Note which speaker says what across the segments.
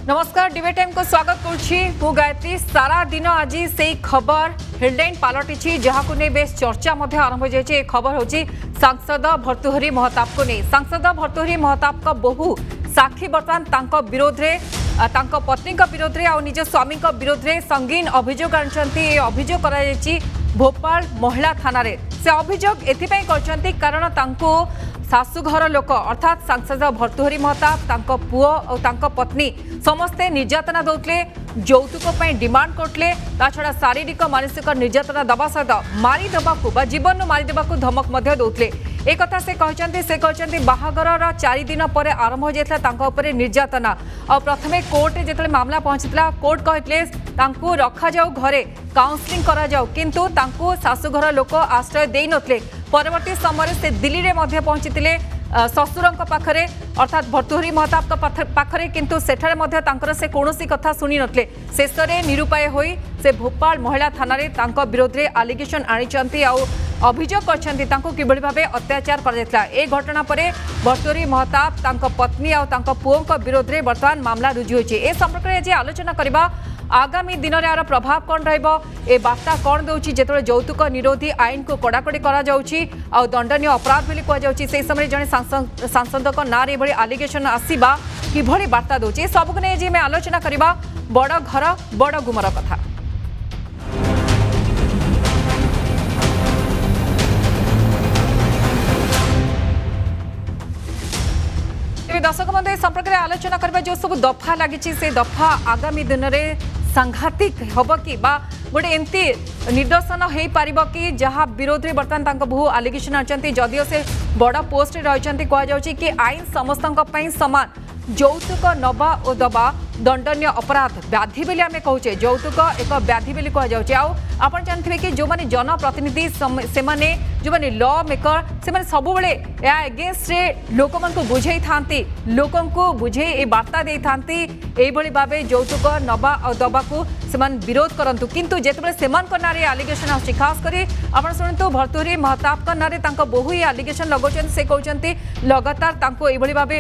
Speaker 1: नमस्कार debate time को स्वागत करुँ गायत्री। सारा दिन आज से खबर हेडलाइन पलटि जहाँ को नहीं बेस चर्चा आरंभ हो जाए। खबर हूँ सांसद भर्तृहरि महताब को नहीं। सांसद भर्तृहरि महताब का बहु साक्षी बर्तमान विरोध में पत्नी विरोध में निज स्वामी विरोध में संगीन अभियोग आनी। अभियोग कर भोपाल महिला थाना से अभियोग एथिपाई करछंती कारण तांको शाशुघर लोक अर्थात सांसद भर्तृहरि महताब पुओ और पत्नी समस्ते निर्यातना दौले यौतुक डिमांड करते। छड़ा शारीरिक मानसिक निर्यातना दबा सहित मारिदेवा जीवन मारिदेवा धमक दौले। एक कथा से कहते बाहागर 4 दिन पर आरंभ हो जाता निर्यातना। और प्रथमे कोर्ट जो मामला पहुंचीला कोर्ट कहते रखा जाऊ घरे काउंसलिंग करा जाऊ किंतु शाशुघर लोक आश्रय दे नथिले। परवर्ती समय से दिल्ली में पहुंची ससुर पाखरे अर्थात भर्तृहरि महताब पाखरे किंतु सेठारे से कौनसी कथा शुणी नथिले। शेष में निरुपाय होई से भोपाल महिला थाना रे विरोध में आलिगेशन आनी अभियोग कर भाव अत्याचार कर घटना पर भर्तृहरि महताब पत्नी और पुओं विरोध में बर्तमान मामला रुजु होइछि। ए संपर्क में आज आलोचना करबा आगामी दिन में यार प्रभाव कौन रे बार्ता कौन दूसरी जो यौतुक निरोधी आईन को कड़ाकड़ी कर दंडनीय अपराध बोली कहुई समय जड़े सांसद ना ये आलिगेशन आसवा कि बार्ता दूसरी सबको नहीं आम आलोचना करवा बड़ घर बड़ गुमर कथा। दर्शक बंधु संपर्क में आलोचना करबा जो सब दफा लगी से दफा आगामी दिन में सांघातिक हम कि गोटे एमती निर्देशन हो पार कि जहाँ विरोध में बर्तमान बहु आलिगेशन आनी जदियो से बड़ पोस्ट रही कहुच्छी कि आईन समस्त सामान यौतुक नवा और दबा दंडनीय अपराध व्याधि बोली आम कहे यौतुक एक व्याधि बोली कहुच्छे। आप जानते कि जो मैंने जनप्रतिनिधि से जो मैंने लॉ मेकर से सब एगेन्स्ट लोक बुझे था लोक बुझे ये बार्ता दे था भाव यौतुक नवा और दबा को विरोध करंतु किंतु जिते से ना आलिगेशन आस खास कर आप शुणु भर्तृहरि महताब ना बहु ही आलिगेशन लगाउछन से कहते लगातार भाव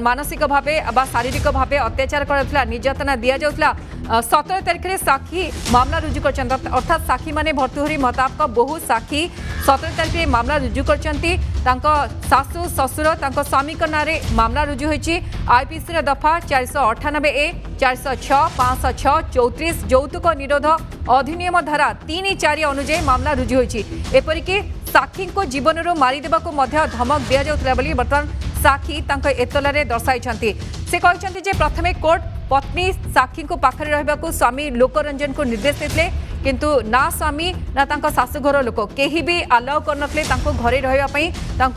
Speaker 1: मानसिक भाव शारीरिक भाव अत्याचार कर निर्यातना दि जाउथला। 17 तारिख में साक्षी मामला रुजु कर अर्थात साक्षी माने भर्तृहरि महताब का बहु साक्षी 17 तारिख में मामला रुजु कर सासु ससुर स्वामी ना मामला रुजु होइछि। आईपीसी दफा 498A 406 506 34 यौतुक निरोध अधिनियम धारा 3-4 अनुଯାयी मामला रुजु होइछि। एपरिक साक्षी को जीवन मारिदेवा धमक दि जाउथला बोली बर्तमान साक्षी एतलारे दर्शाई से कहते प्रथमे कोर्ट पत्नी साक्षी को पाखरे रहिबाकू स्वामी लोकरंजन को निर्देश देते किंतु ना स्वामी ना शाशुघर लोक केही भी अलाउ करनथले घरे रहिबा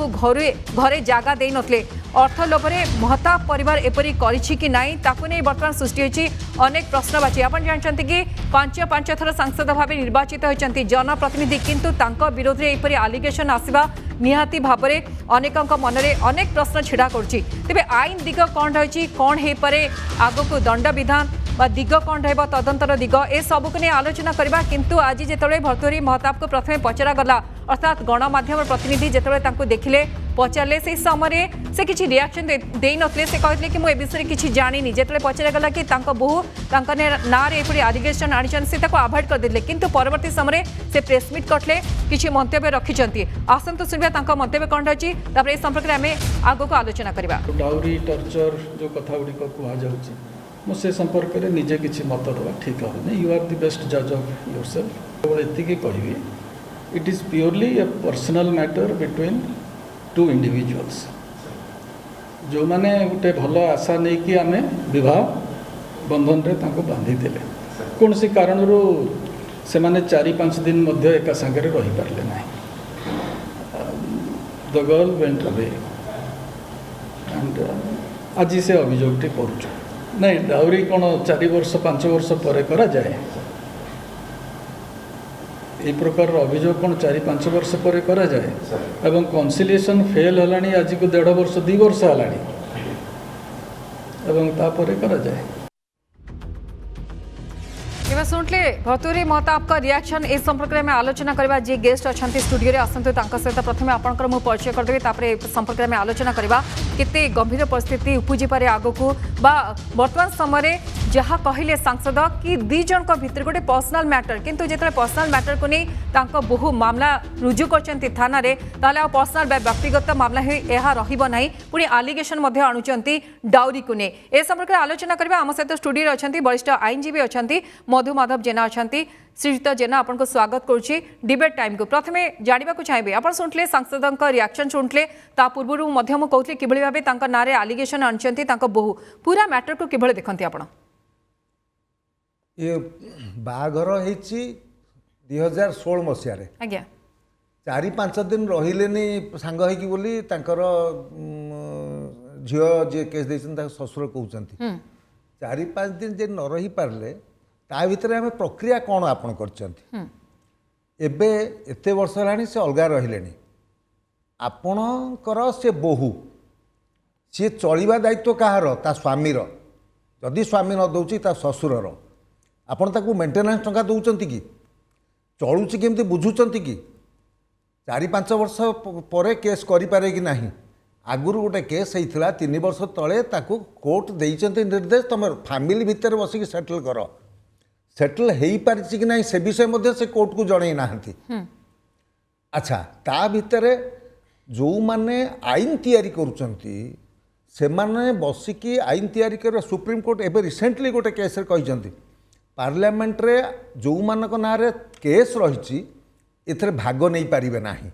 Speaker 1: घरे जागा दे नथले। अर्थ लोभरे महताब परिवार एपरी करिछि कि नाई ताकू नहीं बर्तमान सृष्टि होइछि अनेक प्रश्नवाची। आप जानते कि 5 थर सांसद भाव निर्वाचित होइछन्ति जनप्रतिनिधि किंतु तांको विरोध में एपरी आलिगेशन आसवा निहाती भाव में अनेक मनरे अनेक प्रश्न छिड़ा करुच्ची। तेबे आईन दिग कौन रही कौन हो पारे आगक दंड विधान दिग कौन रहा तदंतर दिग ए सबको नहीं आलोचना करवा किंतु आज जिते भर्तृहरि महताब को प्रथमे पचरा गला अर्थात गणमाध्यम प्रतिनिधि जिते देखिले पचारे से समय से किसी रिएक्शन दे नथिले से कहते कि मुझे विषय किसी जानी जिते पचरा गला कि बहु ना ये आलिगेशन आनी से आभोड करदे किंतु परवर्ती समय से प्रेसमिट करते किसी मंतव्य रखिंट आसतु सुनिया मंतव्य कौन रही ए संपर्क में आम आगक आलोचना करवा।
Speaker 2: डाउरी टर्चर जो कथा गुड़िक कहुच्छे मुझे संपर्क में निजे किसी मत देवा ठीक है। यू आर द बेस्ट जज ऑफ योरसेल्फ केवल एतिकी कहबी it is purely A personal matter between 2 individuals जो मैंने गोटे भल आशा नहीं कि आम विवाह बंधन रे बांधी देले कौन सी कारण से माने 4-5 दिन मध्य एका संगे रही पारे ना। The girl went away and आज से अभियोगटी करुचु नहीं डाउरी कौन 4 वर्ष 5 वर्ष पर करा जाए ये प्रकार अभियोग कौन 4-5 वर्ष पर करा जाए एवं कन्सिलिएशन फेल हलानी आज को 1.5 वर्ष 2 वर्ष हलानी एवं तापर करा जाए।
Speaker 1: तेज शुणुले भतुरी महताब का रिएक्शन ए संपर्क में आलोचना करवा जे गेस्ट अच्छा स्टूडियो रे आसतु सहित प्रथम आपंकर मु परिचय करदेवी संपर्क में आलोचना करवा केते गंभीर परिस्थिति उपजी पारे आगकू बा वर्तमान समय जहाँ कहले सांसद कि दी जन भितर गोटे पर्सनाल मैटर किंतु जिते पर्सनाल मैटर को नहीं बहु मामला रुजु कर थाना पर्सनाल व्यक्तिगत मामला यह रहा पुणी आलिगेशन आणुंट डाउरी को नहीं ए संपर्क में आलोचना करवा आम सहित स्टूडियो अच्छा वरिष्ठ आईनजीवी अच्छा मधु माधव जेना अच्छा श्रीयुक्त जेना आपको स्वागत करुच्ची डिबेट टाइम को प्रथमे जानवा चाहिए आप शुणुले सांसद रिएक्शन शुणुले पूर्व कहते कि भाव ना आलिगेशन आनी बहु पूरा मैटर को किभली देखते आप
Speaker 3: ये बाघर हो 2016 मसीह
Speaker 1: आज्ञा
Speaker 3: 4-5 दिन रहिले सांग होगी बोली झील जी केस देते ससुर कहते 4-5 दिन जे न रही पारे ता भितर आम प्रक्रिया कौन आपन करते वर्ष है से अलग रहिले आपणकर से बोहू सी चलवा दायित्व कहार ता स्वामीर जदि स्वामी न दौची ता ससुरर आपण ताकू मेंटेनेंस टंका दौरान कि चलुची केमती बुझुंट कि 4-5 वर्ष पर केस करें कि नहीं आगुरी गोटे केस होता 3 वर्ष तले ताकू कोर्ट देते निर्देश तुम फैमिली भितर बसिक सेटल कर सेटल हो पारि कि ना से विषय से कोर्ट को जन ना अच्छा ता भितर जो माने आईन तैयारी करुचंती से माने बसिकी आईन तैयारी कर सुप्रीम कोर्ट एवं रिसेंटली गोटे केस कहते पार्लियामेंट रे जो मानक ना केस रही एथरे भाग नहीं पारिबे नाही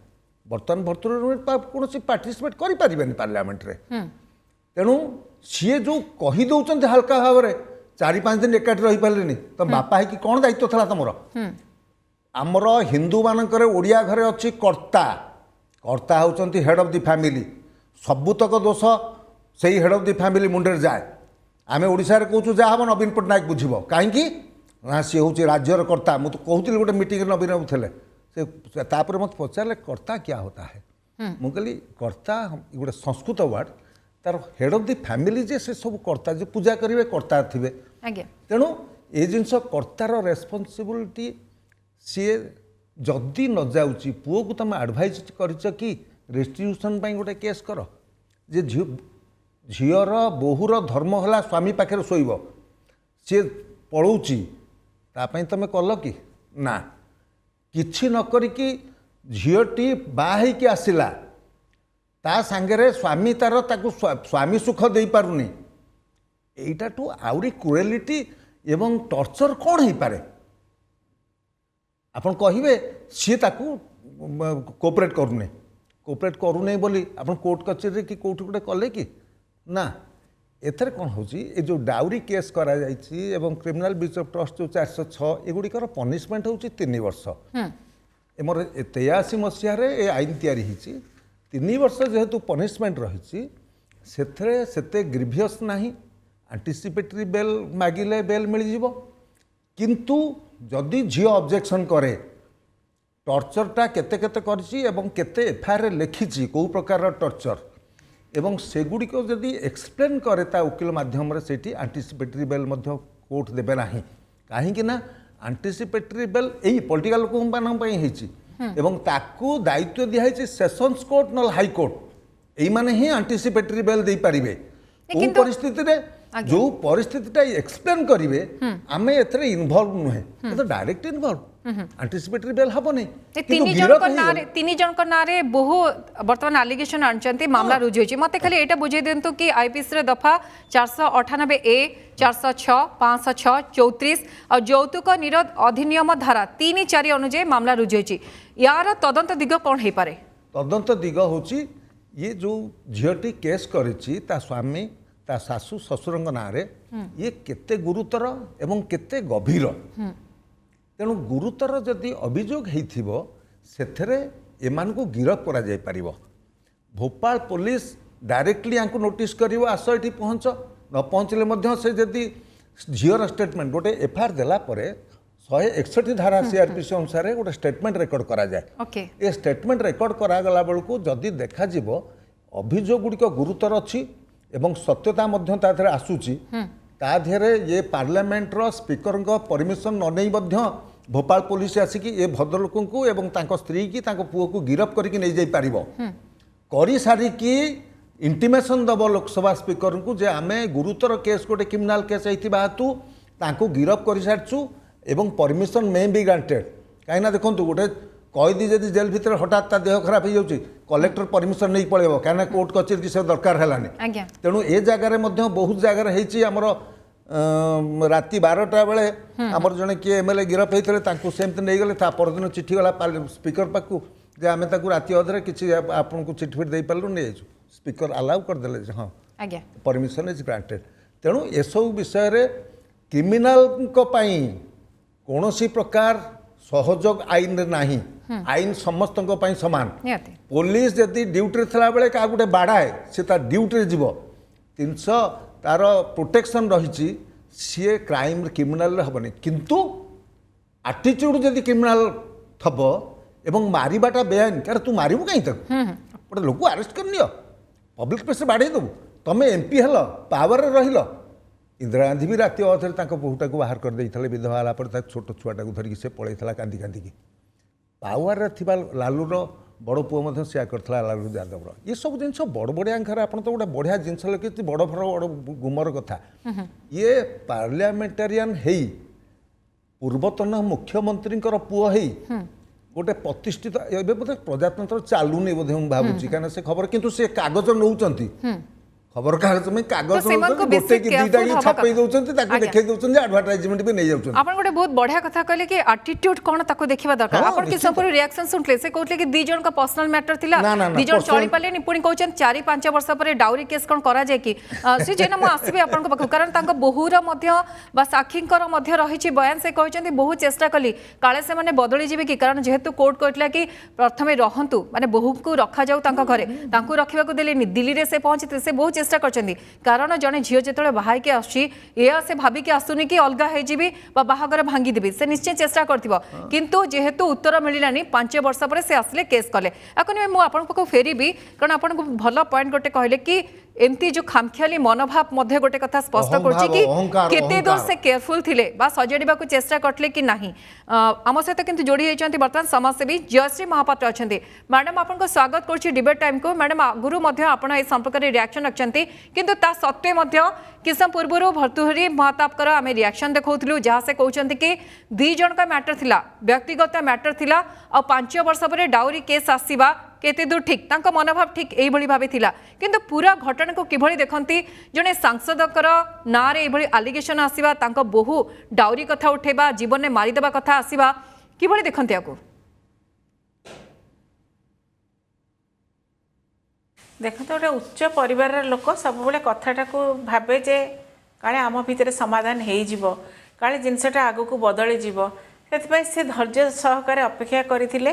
Speaker 3: बर्तमान भर्तुर कौन पार्टिसिपेट करि पारिबेनी पार्लियामेंट रे तेणु सी जो कही दौरान हल्का भाव में 4-5 दिन एकाठी रही पारे तो बापा है कि कौन दायित्व था तुम आमर हिंदू मानक ओडिया घरे अच्छी कर्ता कर्ता होती हेड ऑफ द फैमिली सबुतक दोष से हेड ऑफ द फैमिली मुंडे जाए आम ओडिशा रे कहूँ जहाँ हम नवीन पट्टनायक बुझब कहीं ना सी हूँ राज्यर कर्ता मुझे कहूली गोटे मीटिंग नवीन बाबू थे से तापर मत पचारे कर्ता क्या होता है मुझे कहली कर्ता गोटे संस्कृत वर्ड तार हेड ऑफ द फैमिली जे से सब कर्ता जो पूजा करेंगे कर्ता थे तेणु ये जिनस कर्तार रेस्पॉन्सिबिलिटी सी जदि न जाऊँगी पुओ को तुम एडभाइज कर रेस्टिट्यूशन गोटे केस कर जे झीर बोहूर धर्म है स्वामी पाखे शोब सी पलाऊँची तापाई तुम कल कि ना किछि न करिकी झीटी बाहर आसला ता सांगरे स्वामी तार ताकू स्वामी सुख दे पारुनी एटा टू आउरी क्रुएलिटी एवं टर्चर कौन हो पारे आपन कहिबे सी ताकू कोऑपरेट करूने बोली आपन कोर्ट कचेरी कि कोर्ट गोटे कले कि ना एथरे कौन होची ए जो डाउरी केस करा जाइछि एवं क्रिमिनल ब्रीच ऑफ ट्रस्ट जो 406 एगुड़िकर पनिशमेंट होची 3 वर्ष एमर 83 मसीह ए आईन तैयारी होची 3 वर्ष जेहेतु पनिशमेंट रही से ग्रीवियस नहीं एंटीसिपेटरी बेल मागिले बेल मिल जीवो किंतु जदि झील ऑब्जेक्शन करे टर्चरटा केते केते करछि एवं केते एफआईआर लिखिछि को प्रकार टर्चर एवं सेगुड़ी को जदि एक्सप्लेन करे ता वकील माध्यम से एंटीसिपेटरी बेल कोर्ट देवे ना कहीं ना एंटीसिपेटरी बेल यही पॉलिटिकल लोक एवं ताकू दायित्व दिखाई सेशंस कोर्ट न हाई कोर्ट यही माने ही एंटीसिपेटरी बेल दे पारिबे को परिस्थिति रे जो परिस्थितिटा एक्सप्लेन करेंगे आम एथरे इनवॉल्व नुहे तो डायरेक्ट इनवॉल्व एंटीसिपेटरी बेल हम नहीं
Speaker 1: तीन जन नारे बहु वर्तमान आलिगेशन आनी मामला रुजु होती मत खाली यहाँ बुझे दिंतु कि आईपीसी रे दफा 498A 406 506 34 और यौतुक निरोध अधिनियम धारा 3-4 अनुଯାयी मामला रुजु होती यार तदंत दिग कौन हो पारे
Speaker 3: तदंत दिग होची ये जो झीटी केस करिछि ता स्वामी ता सासू ससुर ना ये केते गुरुतर एवं केते गभीर तेणु गुरुतर जदि अभियोग होइथिबो सेथरे एमान को गिरफ करा जाय परिबो भोपाल पुलिस डायरेक्टली यांको नोटिस करिवो आस एठी पहुंच न पहुंचले मध्य से जदि झीर स्टेटमेंट गोटे एफआईआर देला परे 161 धारा सीआरपीसी अनुसार गोटे स्टेटमेंट रेकर्ड करा जाए ये स्टेटमेंट रेकर्ड करा गला बेलू जदि देखा अभियोग गुड़िक गुरुतर अच्छी एवं सत्यता आसूची ता देहरे ये पार्लियामेंटर स्पीकर परमिशन न नहीं मध्य भोपाल पुलिस आसिक ये भद्रलोक को एवं तांको स्त्री की तांको पुओ को गिरफ्त करके नहीं जाई पारिबो करी सारिकी इंटिमेशन दब लोकसभा स्पीकर को जे आमे गुरुतर केस गोटे क्रिमिनाल केस होता हेतु तांको गिरफ्त कर सारिचु एवं परमिशन मे बी ग्रांटेड कहीं देखो गोटे कैदी जदि जेल भितर हठात ता देह खराब हो जाऊँगी कलेक्टर परमिशन नहीं पड़ेब कहीं कोर्ट कचेरी से दरकार है तेणु ए जगार बहुत जगार होमर राति 12टा बेले आमर जड़े किए एमएलए गिरफ्त होते सेमती नहीं गले परदिन चिठी गला स्पीकर पाखु जे आम राति अधे किसी आपन को चिठी फिट दे पार्लु नहीं जाइए स्पीकर अलाउ करदे हाँ परमिशन इज ग्रांटेड तेणु एसबू विषय क्रिमिनाल कौन प्रकार सहयोग आईन नहीं आईन समस्त सामान पुलिस जदि ड्यूटी थला बेले क्या गोटे बाढ़ाए से ड्यूटी जीव 300 तार प्रोटेक्शन रही सी क्राइम क्रिमिनाल हेनी किंतु आटीट्यूड जदि क्रिमिनाल थब एवं मारिबाटा बेआईन क्या तू मारू कहीं गोटे लोक आरेस्ट कर नियो पब्लिक प्लेस बाड़े देबू तुम एमपी हेल पावर रहिल इंदिरा गांधी भी राति अधे बहुटा को बाहर कर देते विधवा है छोट छुआटा को धरिकी से पलैला कांदी कांदी पावर लालूर बड़ पुओ से करता लालू यादव ये सब जिन बड़ बड़िया आप तो गोटे बढ़िया जिनस लगे बड़ भर बड़ गुमर कथा ये पार्लियामेंटारियन है पूर्वतन मुख्यमंत्री पुओ है गोटे प्रतिष्ठित एवं बोधे प्रजातंत्र चलुनी बोधे मुझे भावुँ कहीं से खबर किंतु से कागज नौ खबर कागज में कागज गोटे कि दुईटा ही छापी दउछन ताको देखै दउछन जे एडवर्टाइजमेंट भी नहीं जाउछन
Speaker 1: आपण गोटे बहुत बढ़िया कथा कहले कि एटीट्यूड कोन ताको देखिबा दरकार आपण कि सब रिएक्शन सुनले से कहले कि दी जन का पर्सनल मैटर थिला दी जन चली पाले नि पुनी कहउछन 4-5 वर्ष पर डाउरी केस कोन करा जाय कि से जेना म आसीबे आपण को कारण तांको बहुर मध्य बा साखींकर मध्य रहिछि बयान से कहउछन बहुत चेष्टा कली काले से माने बदली जिबे कि कारण जेहेतु कोर्ट कहला कि प्रथमे रहंतु माने बहु को रखा जाऊ तांको घरे तांको रखिबा को देले नि दिल्ली रे से पहुंचते से बहुत चेष्टा करछन्ती कारण जने झियो जेतले बाहाई के आसी या से भाबी के आसुनी कि अलगा हे जीबी बा बाहागर भांगी देबी से निश्चय चेष्टा करथिबो किंतु जेहेतु उत्तर मिलिलानी 5 वर्ष पर से आसले केस कले अकने मु आपन को फेरीबी कारण आपन को भलो पॉइंट गोटे कहले कि एमती जो खामखियाली मनोभाव मध्य गोटे कथा स्पष्ट करछि कि केते दूर से केयरफुल थिले बा सजड़िबा को चेष्टा करथले कि नाही आम सहित किंतु जोड़ी होइचंती वर्तमान समाजसेवी जयश्री महापात्र अछंती मैडम आपन को स्वागत करछि डिबेट टाइम को मैडम आगुरु मध्य आपन ए संपर्क रे रिएक्शन रखचंती किंतु ता सत्वे मध्य किसम पूर्वरु भर्तृहरि महताबकर आमे रिएक्शन देखौथलु जहा से कहउचंती कि दी जन का मैटर थिला व्यक्तिगत मैटर थिला आ 5 वर्ष पर डाउरी केस आसीबा केते दूर ठीक तांको मनोभाव ठीक एई भली भाबे थिला किंतु पूरा घटना को किभली देखंती जने सांसदकर ना रे एई भली एलिगेशन आसीबा तांको बहु डाउरी कथा उठेबा जीवन ने मारी देबा कथा आसीबा किभली देखंती आको
Speaker 4: देखो तो उच्च परिवार लोक सब बेले कथाटा को भाबे जे काले आम भितर समाधान हेई जिवो काले जिनसटा आगो को बदली जिवो सेति से धैर्य सहकारे अपेक्षा करथिले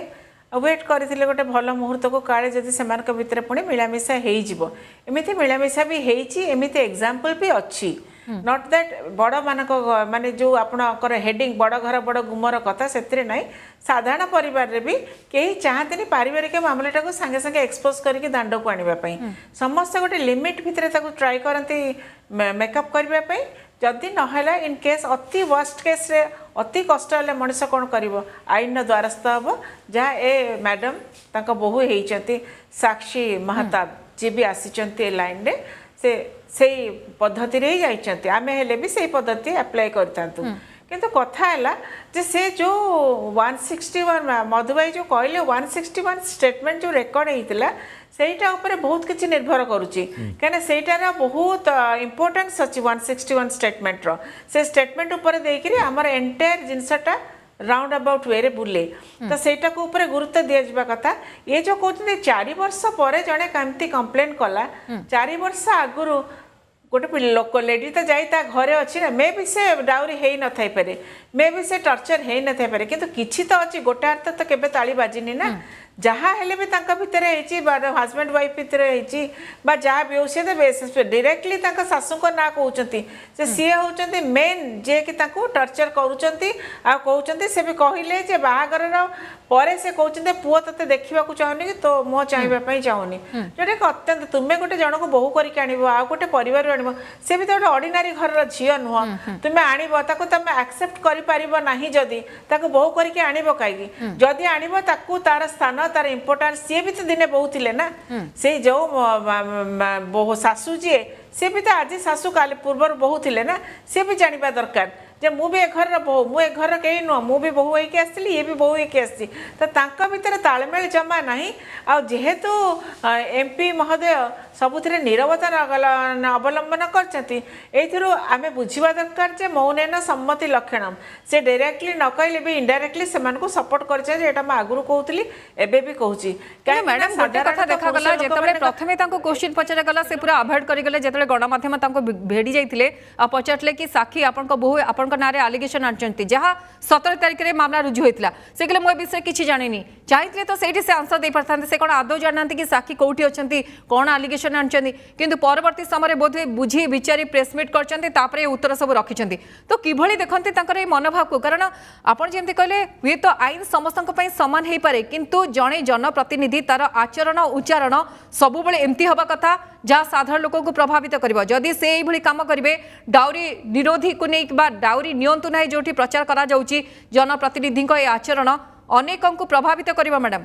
Speaker 4: वेट करथिले गोटे भल मुहूर्त को काले जदि सेमानक भितर पुणी मिलामिशा हेई जिवो एमिति मिलामिशा भी हेइची एमिति एग्जांपल भी अच्छी नॉट दैट बड़ मानक माने जो आपणकर हेडिंग बड़ घर बड़ गुमर कथा से ना साधारण परिवार भी कहीं चाहते पारिवारिक मामलाटा को सांगे सांगे एक्सपोज करके दांड को आने समस्त गोटे लिमिट भितर ट्राए करती मेकअप करने जदि नहला इन केस अति वर्स्ट केस रे अति कष्ट हेल्ले मनीष कौन कर आईन द्वारस्थ हम जहाँ ए मैडम तांको बहु होती साक्षी महताब जी भी आसी लाइन रे से पद्धति रे जाइछंती आमे हेले भी से पद्धति अप्लाई करतांतु किंतु कथा है जे से जो 161 मधुबाई जो कहले 161 स्टेटमेंट जो रेकर्ड होइतिला सेटा ऊपर बहुत किछि निर्भर करूची कने सेटार बहुत इंपोर्टेंस अछि 161 स्टेटमेंट रो से स्टेटमेंट ऊपर देकरी हमर एंटायर जिंसटा राउंड अबाउट वे रे बुले तो सेटा को ऊपर गुरुत्व दिया जाबा कथा ये जो कहते 4 वर्ष पर जने केमती कंप्लेन कला 4 वर्ष आगुरु गोटे लोक लेडी तो जाई ता घरे अच्छी ना मे भी से डाउरी हे न थाई पारे मे भी से टर्चर हे न थाई पारे किंतु किछि तो अछि गोटे अर्थ तो केबे ताली बाजिनी ना जहाँ हेले भी तांका भितर हजबैंड वाइफ भितर बा जहाँ भी हो सी डायरेक्टली शाशु को ना कहते से सी होती मेन जे कि टर्चर करुँच से भी कहले बाहागर पर से कहते पुओ ते देखा चाहूनी कि तो मुँह चाहवाई चाहूनी जोटा कि अत्यंत तुम्हें गोटे जन को बोहू करके आण आ गोटे परिवार आण से भी तो गोटे ऑर्डिनरी घर झील नुह तुम्हें आण तुम एक्सेप्ट करना जदि बोहू करके आण कहीं जदि आण तार स्थान तार इम्पोर्टान्स सी भी तो दिने बहु थे ना से जो शाशु जी सी भी तो आज शाशु काली पूर्व बहु थे ना सी भी जानवा दरकार जे मु भी ए घर बहु मु ए घर कहीं नुह मु भी बहु होके आसती ये भी बहु होके आसी तो भितर तालमेल जमा ना जेहेतु एमपी महोदय सबुथिरे नीरवता अवलंबन करमे बुझा दरकार जे मौनेन सम्मति लक्षणम से डायरेक्टली न कहले भी इनडायरेक्टली से सपोर्ट कर आगुरी कहूली एबे भी कहूँ
Speaker 1: मैडम गोटे कथा देखा गला जेतबेले प्रथमे तांको क्वेश्चन पचरा गला से पूरा अवॉइड करि गले जेतबेले गणमाध्यम तांको भेडी जाइथिले आ पचारले कि साखी आपनको बहु आपनको नारे एलिगेशन आनचंती जहा 17 तारिख रे मामला रुजु होइतला से कहले मोय विषय किछि जानिनी चाहितले तो सेठी से आंसर दे परथांते से कोन आदौ जाननांती कि साखी कोठी अछंती कोन एलिगेशन आनचंती किंतु परवर्ती समय बोधे बुझी विचारी प्रेस मीट करचंती तापरे उत्तर सब रखिचंती तो किभଳି देखंती तांकर ए मनोभाव को कारण आपण जेंती कहले हुए तो आईन समस्तक पई समान हेई पारे किंतु जणे जनप्रतिनिधि तार आचरण उच्चारण सबु बेले एमती हवा कथा जहाँ साधारण लोक को प्रभावित करिवो जदि से एई भଳି काम करिवे डाउरी निरोधी को नै बा डाउरी नियंतु नै जोठी प्रचार करा जाउची जनप्रतिनिधि को ए आचरण अनेकों को प्रभावित करिवो मैडम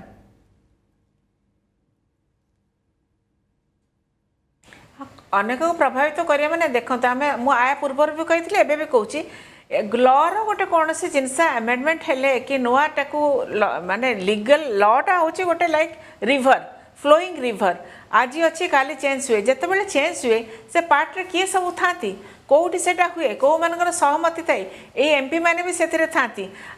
Speaker 4: अनेक प्रभावित करिया माने देखंत आमे मु आया पूर्व भी कहितले एबे भी कहूची लॉर गोटे कौन सी जिनस अमेंडमेंट हेले कि नुआटाकू माने लीगल लॉटा होची गोटे लाइक रिवर फ्लोइंग रिवर आज अच्छी काली चेंज हुए जिते बड़े चेंज हुए से पार्ट रे किए सब था कौटी से हुए कौ मान सहमति थाए ये एमपी मैंने भी से था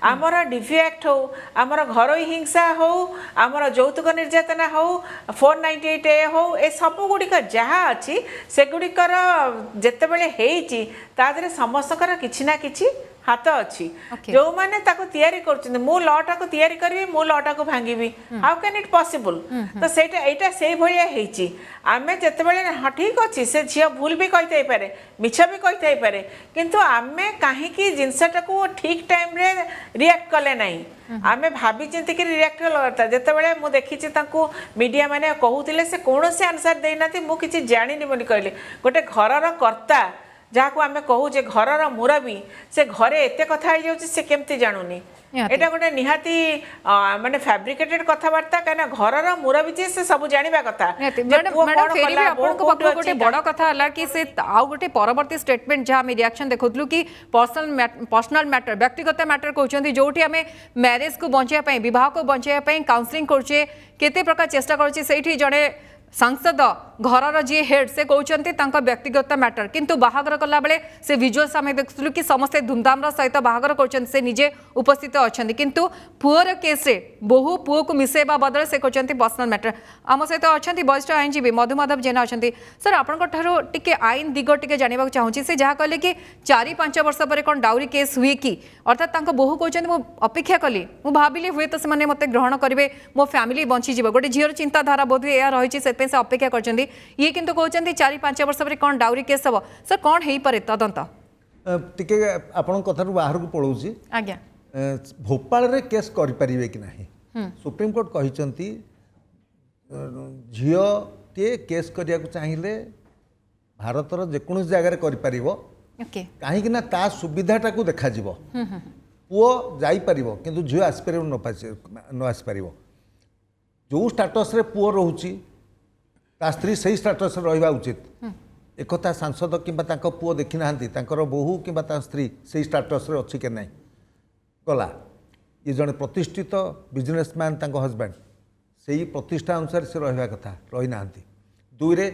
Speaker 4: आमर डीवी एक्ट हो आमर घर हिंसा हो आमर যৌতুক निर्यातना हो 498A हो ए सब गुड़िक जहाँ अच्छी से गुड़िकर जिते बड़े होते समस्तर किसी ना कि हाथ अच्छी जो मैंने तैयारी कर मु लॉटा को तैयारी करी मु लॉटा को भांगी हाउ कैन इट पॉसिबल तो सेटा एटा से भलिया हेची आमे जते बेले हाँ ठीक अच्छी से झील भूल भी कही पारे मिछ भी कही पारे किंतु आमे कहीं जिनसटा को ठीक टाइम रे रिएक्ट कले नहीं आमे भाभी चिंती कि रिएक्ट करता जिते बड़े मुझे देखी मीडिया मैंने कहते से कौन से आंसर देना मुझे जानी बोली कहले गोटे घर कर्ता जहाँ को आमे कहू जे घरर मुरबी से घरे एते कथा हो जाउची से केमती जानूनी एटा गोटे निहाती माने फैब्रिकेटेड कथावार्ता कहना घरर मुरबी जे से सब जानिबा कथा
Speaker 1: मैडम फेरी भी आपन को पक्ष गोटे बड़ कथा हला कि से आउ गोटे परवर्ती स्टेटमेंट जहाँ आम रिएक्शन देखुलु कि पर्सनल मैटर व्यक्तिगत मैटर कहउछंती जोठी आमे मैरिज को बंचाया पई विवाह को बंचाया पई काउंसलिंग करछे केते प्रकार चेष्टा करछे सेठी जणे सांसद घरर जी हेड से कहते व्यक्तिगत मैटर किंतु बाहागर कला बेले से विजुअल्स आम देखुलु कि समस्ते धूमधाम सहित बाहागर कर निजे उपस्थित अच्छा किंतु पुअर केस रे बहु पुओ को मिसेबा बदल से कहते पर्सनल मैटर आम सहित अच्छा वरिष्ठ आईनजीवी मधुमाधव जेना अच्छा सर आपंकर टिके आईन दिग टिके जानवा चाहूँगी से जहाँ कहले कि 4-5 वर्ष पर कौन डाउरी केस हुए कि अर्थात बहु कहते मु अपेक्षा कली मु भाविली हुए तो से मत ग्रहण करेंगे मो फैमिली बंचीज गोटे झीर चिंताधारा बोध यह रही से अपेक्षा कर ये किंतु कहते 4-5 वर्ष पर कौन डाउरी केस हम सर कौन हो पारे तदंत
Speaker 3: टिके आपण कथार बाहर को पलाऊँगी
Speaker 1: आज्ञा
Speaker 3: भोपाल रे केस करें कि ना सुप्रीम कोर्ट कहते झीटे केस करने को चाहिए भारतर जेको जगार कर कहीं ता सुविधाटा को देखा पुओ जापर कि झील आसपार न आसपार जो स्टाटस रे पुओ रोचे ता स्त्री से स्टाटस रहा उचित एक सांसद कि पुओ देखी ना बोहू कि स्त्री से स्टाटस अच्छी के ना गला ये जड़े प्रतिष्ठित बिजनेसमैन हजबैंड से प्रतिष्ठा अनुसार से रहा कथा रही ना दुईरे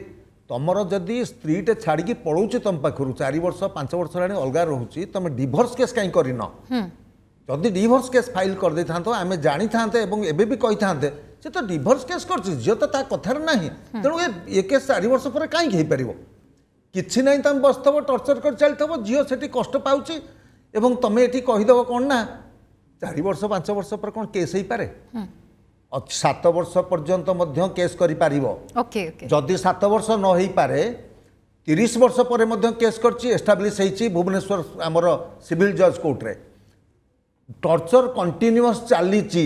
Speaker 3: तुमर जदि स्त्रीटे छाड़ी पलाऊँ तुम पाखु 4 वर्ष 5 वर्ष है अलग रोचे तुम डिभोर्स केस कहीं करन जदि डिभोर्स केस फाइल कर दे था आम जानी था एवं भी कही था से तो डिभोर्स केस कर झील तो कथार ना तेणु ये केस 4 वर्ष पर कहीं पार कि ना तुम बसव टर्चर कर चलता झील से कष्ट पाची तुम ये कहीदेव कौन ना 4 वर्ष 5 वर्ष पर कौन केस हो पारे 7 वर्ष पर्यंत मध्य केस करि पारिबो।
Speaker 1: ओके ओके
Speaker 3: जदि 7 वर्ष न होई पारे 30 वर्ष पर मध्य केस करछि एस्टाब्लिश होईछि भुवनेश्वर आमर सिविल जज कोर्ट रे। टर्चर कंटिन्यूअस चलीछि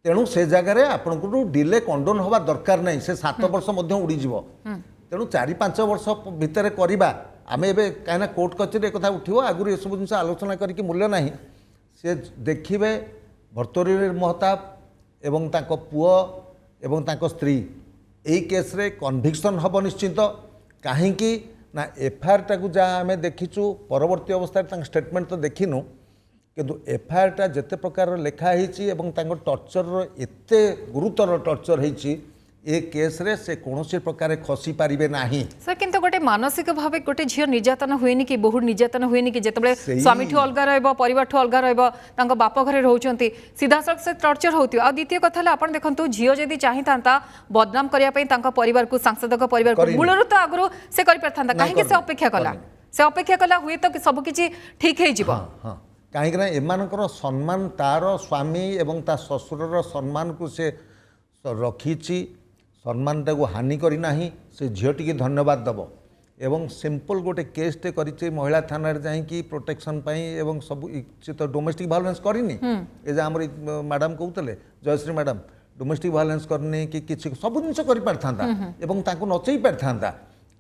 Speaker 3: तेणु से जगह आपको डिले कंडोन हवा दरकार नहीं से 7 वर्ष मध्य उड़ी जीवो। तेणु 4-5 वर्ष भितर करवा आम ए कहीं कोर्ट कचेरी एक उठो आगुरी सब जिन आलोचना करके मूल्य ना से देखिए भर्तृहरि महताब एवं ताको पुओ एवं ताको स्त्री यही केस रे कन्भिक्शन हम निश्चित कहीं ना एफआईआर टाक जहाँ आम देखीचु परवर्ती अवस्था स्टेटमेंट तो देखिनु किंतु एफआईआर टा जिते प्रकार लेखाही टर्चर एते गुरुतर टर्चर होती ए केस रे से कौन प्रकार खसी पारिबे नाही।
Speaker 1: सर किंतु गोटे मानसिक भाव गोटे झील निर्यातन हुएनि कि बहु निर्यातन हुएनि कि जिते स्वामी ठू अलग रहिबो परिवार ठू अलग रहिबो तांको बाप घरे रहउचंती सीधा सड़क से टर्चर होती। आ द्वितीय कथा आपण देखंतु झील जदी चाहितांता बदनाम करिया पई तांको परिवार को सांसद को परिवार को मूलरु तो आगरो से करि परथांता काहे कि से अपेक्षा कला हुए तो सब किछि ठीक हे जिवो।
Speaker 3: हां कहीं एमानकर सम्मान तार स्वामी एवं ता ससुरर सम्मान को से रखीची सम्मान टाक हानि करना से झीटी की धन्यवाद दब एवं सिंपल गोटे केसटे कर महिला थाना जाकि प्रोटेक्शन एवं सब से तो डोमेस्टिक भायोलेंस करनी ए जे आमर मैडम कहते जयश्री मैडम डोमेस्टिक भायोलेंस करनी कि किसी सब जिन कर नचई पारता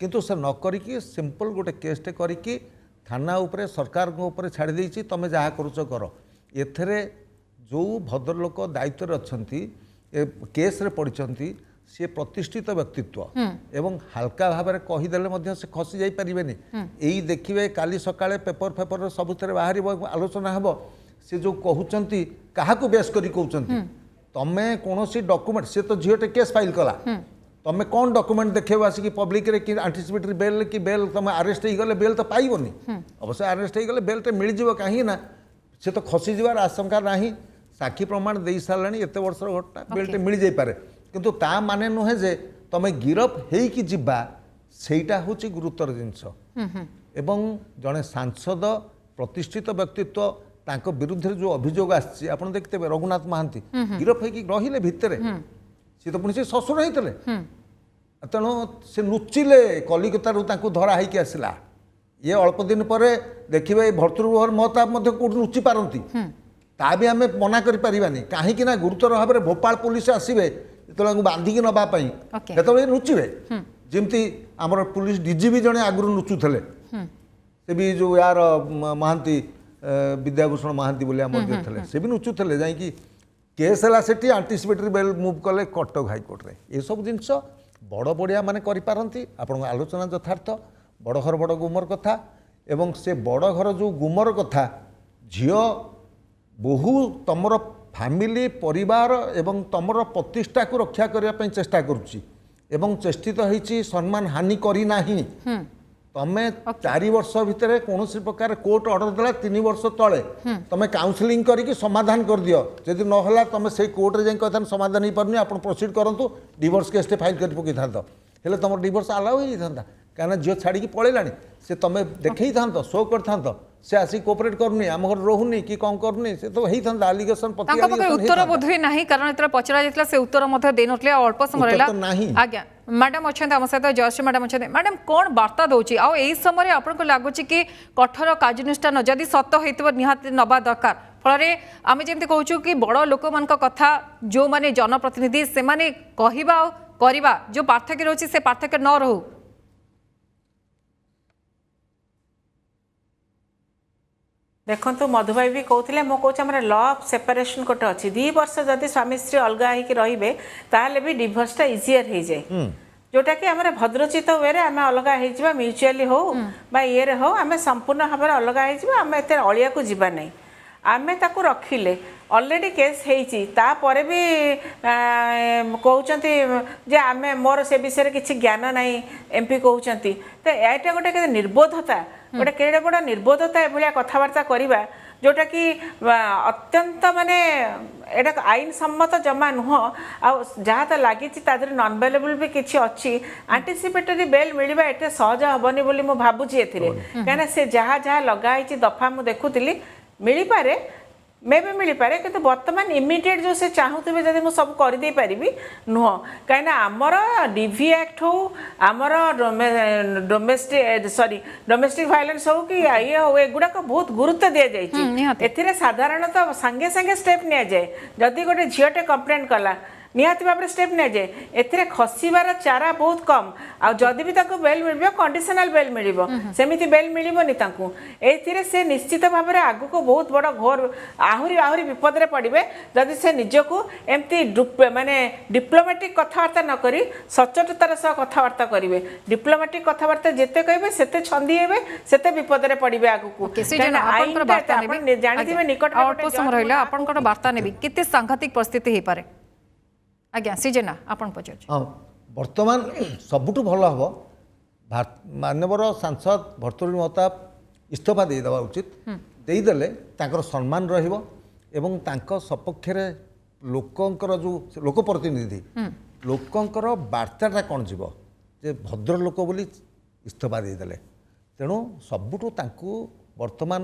Speaker 3: किंतु से न करिकी सिंपल गोटे केसटे करिकी थाना उपरे सरकार उपरे छाड़ी देछि तमे जहाँ करुच कर एथरे जो भद्रलोक दायित्व अच्छी केस रे पड़िछंती सी प्रतिष्ठित व्यक्तित्व एवं हल्का भाव में कहीदेले से खसी जाई परिबेनी। यही देखिए काली सकाळे पेपर फेपर सबुथे बाहर आलोचना हम से जो कहउचंती काहाकू बेस करी कहउचंती तमे कोनोसी डॉक्यूमेंट से तो झीटे केस फाइल कला तमे कौन डॉक्यूमेंट देखेबो आसिकी पब्लिक रे कि एंटीसिपेटरी बेल कि बेल तमे अरेस्ट हो गले बेल तो पाइबोनी अवश्य अरेस्ट हो गले बेल टे मिल जिवो कहीं ना से तो खसी जीवार आशंका नाही साक्षी प्रमाण दे साराणी एते वर्षर घटना बेल टे मिल जाई पारे किंतु ता माने नुहे जे तमे गिरफ हेकी जिबा सेटा होची गुरुतर जिंस एवं जड़े सांसद प्रतिष्ठित व्यक्तित्व तांको विरुद्ध जो अभियोग आछि आपण देखते रघुनाथ महांती गिरफ हेकी रहिले भितरे सी तो पुणी से ससुर होते तेणु से लुचिले कलिकतारू तांको धरा होइकी आसला ये अल्प दिन पर देखिए भर्तृहरि महताब कौट लुचि पारती ता भी आम मना करें कहीं ना गुरुतर भाव में भोपाल पुलिस आसवे जो बांधिकी नापी से लुचिबे जमती आमर पुलिस डीजीपी जड़े आगुरी लुचुले से भी जो यार महांती विद्याभूषण महांती बोले थे से भी लुचुले जाकि केस है से आंटीसिपेटरी बेल मुव कले कटक हाइकोर्ट रे ये सब जिनस बड़ बड़िया माने करिपारंती आपण आलोचना यथार्थ बड़ घर बड़ गुमर कथा एवं से बड़ घर जो गुमर कथा झियो बहु तमर फैमिली परिवार एवं तमर प्रतिष्ठा को रक्षा करने चेष्टा करुच्ची एवं चेष्टित होइछि सम्मान हानि करी नाही तमे 4 वर्ष भितर कौन प्रकार कोर्ट ऑर्डर देला 3 वर्ष तले तमे काउंसलिंग करके समाधान कर दियो जदि न होला तमे से कोर्ट रे जाई कथन समाधान नहीं परनी आपण प्रोसीड करंतु डिवोर्स केस फाइल कर पकई थांतो हेले तमर डिवोर्स अलाउ होई थांता काना झियो छाड़ी की पळेलानी से तमे देखई थांतो शो कर थांतो से आसी कोऑपरेट करनी आम घर रहूनी कि कौन करनी से तो हेई थांता एलिगेशन पति
Speaker 1: उत्तर बोधवे नाही कारण एतर पचरा जेतला से उत्तर मध्य दे नथले अल्प समय ला आज्ञा मैडम अच्छा आम सहित जयश्री मैडम अच्छा मैडम कौन वार्ता दूसरी आउ यही समय आपको लगुच कि कठोर कार्यानुष्ठान जदि सत हो निहाती नवा दरकार फल आम जमी कहूँ कि बड़ लोक मान कथा जो माने जनप्रतिनिधि से माने कहवा करवा जो पार्थक्य रोचे से पार्थक्य न रहू
Speaker 4: देखो मधुबाई भी कहते मो कौन लॉ ऑफ सेपरेशन गोटे अच्छी 2 वर्ष जदि स्वामी स्त्री अलग होते ताहले भी डिवोर्सटा इजियर हो जाए जोटा कि आम भद्रचित वे आम अलग हो म्यूचुआली हो ये हो आम संपूर्ण भाव में अलग होम एत अलिया को जीवा नहीं आम ताकू रखिले ऑलरेडी केस होपर भी कहते जे आम मोर से विषय किसी ज्ञान नहीं एमपी कहते तो यहाँ गोटे निर्बोधता गोटे केड़े बड़ निर्बोधता एभलिया कथबार्ता करवा जोटा कि अत्यंत माने एटा आईन सम्मत जमा नुह आ जहाँ तो लगी नॉन बेलेबल भी किसी अच्छी आंटीसिपेटरी बेल मिलवा एटे सहज हेनी बोली भावुची कहीं से जहाँ जहाँ लगाई दफा मुझे देखुली मिल पारे मे भी मिल पारे कि बर्तमान इमिडिएट जो से चाहूबे जब मुझे सब करदे पारि नुह कहीं आमर डीवी एक्ट हो आमर डोमेस्टिक भाइलेंस हो कि ये हो एगुड़ाक बहुत गुरुत्व दि
Speaker 1: निहाती।
Speaker 4: जाए साधारणतः सांगे सांगे स्टेप नि जाए जदि गोटे झीटे कंप्लेन कला निहाती भाव स्टेप नि जाए ए खसबार चारा बहुत कम आदि भी बेल मिल कंडीशनल बेल मिल सेमती बेल मिलनी ए से निश्चित भाव में आग को बहुत बड़ घोर आहरी आहरी विपद में पड़े जदि से निजक एमती माने डिप्लोमेटिक कथबार्ता न करी सचोटतार सह कथबार्ता करेंगे डिप्लोमेटिक कथबार्ता जिते कहे से छंदी हे से विपद में पड़े आग को जानते निकट
Speaker 1: अल्प समय रहा आपंकर वार्ता नेबी केते सांघातिक परिस्थिति हो पारे आज्ञा सीजेना आपन पचार
Speaker 3: हाँ बर्तमान सबुठु भल हम मानवर सांसद भर्तृहरि महताब इस्तीफा देदेवा उचित देदेले तांकर सम्मान रहिबो एवं तांको सपक्षरे लोकंकर जो लोकप्रतिनिधि लोकंकर वार्ताटा कौन जीव जे भद्र लोक बोली इस्तीफा देदेले तेणु सबुठु तांको वर्तमान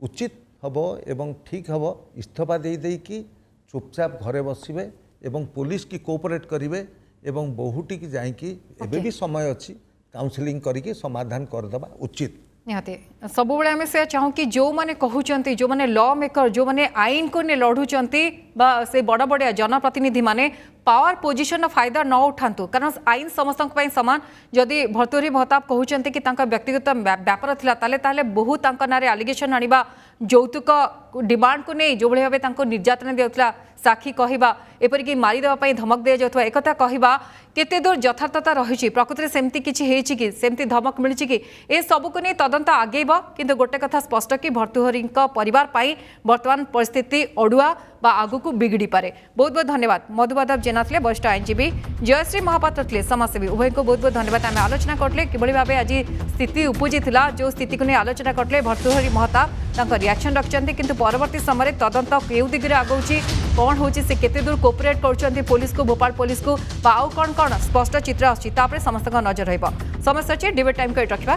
Speaker 3: उचित हबो एवं ठीक हबो इस्तीफा देकी चुपचाप घरे बसिबे एवं पुलिस की कोऑपरेट करिवे एवं बहुटी की जाइकी एबे भी समय अच्छी काउंसलिंग करिके समाधान करदेवा उचित
Speaker 1: निहाती सब आम से चाहूँ कि जो मैंने कहते जो मैंने लॉ मेकर जो मैंने आईन को ने लढ़ुंट से बड़ बड़िया जनप्रतिनिधि माने पावर पोजिशन फायदा न उठातु कारण आईन समस्त सामान जदि भर्तृहरि महताब कहते कि व्यक्तिगत व्यापार था बहुत ना आलिगेसन आनिबा यौतुक डिमांड को नहीं जो भाव में निर्यातना दिया साक्षी कहवा एपरिक मारिदेवाई धमक दि जाता एक कहवा केते दूर यथार्थता रही प्रकृति में सेमती किसी कि सेमती धमक मिली कि ए सबको नहीं तदंत आगेब किंतु गोटे कथा स्पष्ट कि भर्तृहरि परिवार वर्तमान परिस्थिति अड़ुआ बा आगु को बिगड़ी पारे बहुत बहुत धन्यवाद मधुबाधव जेना थे वरिष्ठ आईनजीवी जयश्री महापात्र थे समाजसेवी उभय को बहुत बहुत धन्यवाद आम आलोचना करते किभली भाव आज स्थिति उपजी जो स्थिति को नहीं आलोचना करते भर्तृहरि महताब रिएक्शन रखिंट किंतु परवर्ती समय तदंत केउ दिगरे आगौची कौन होची से केते दूर कोऑपरेट कर पुलिस को भोपाल पुलिस को आउ कौन कौन स्पष्ट चित्र आछी समस्त नजर रहिबो समय सचिव डिबेट टाइम को रखा।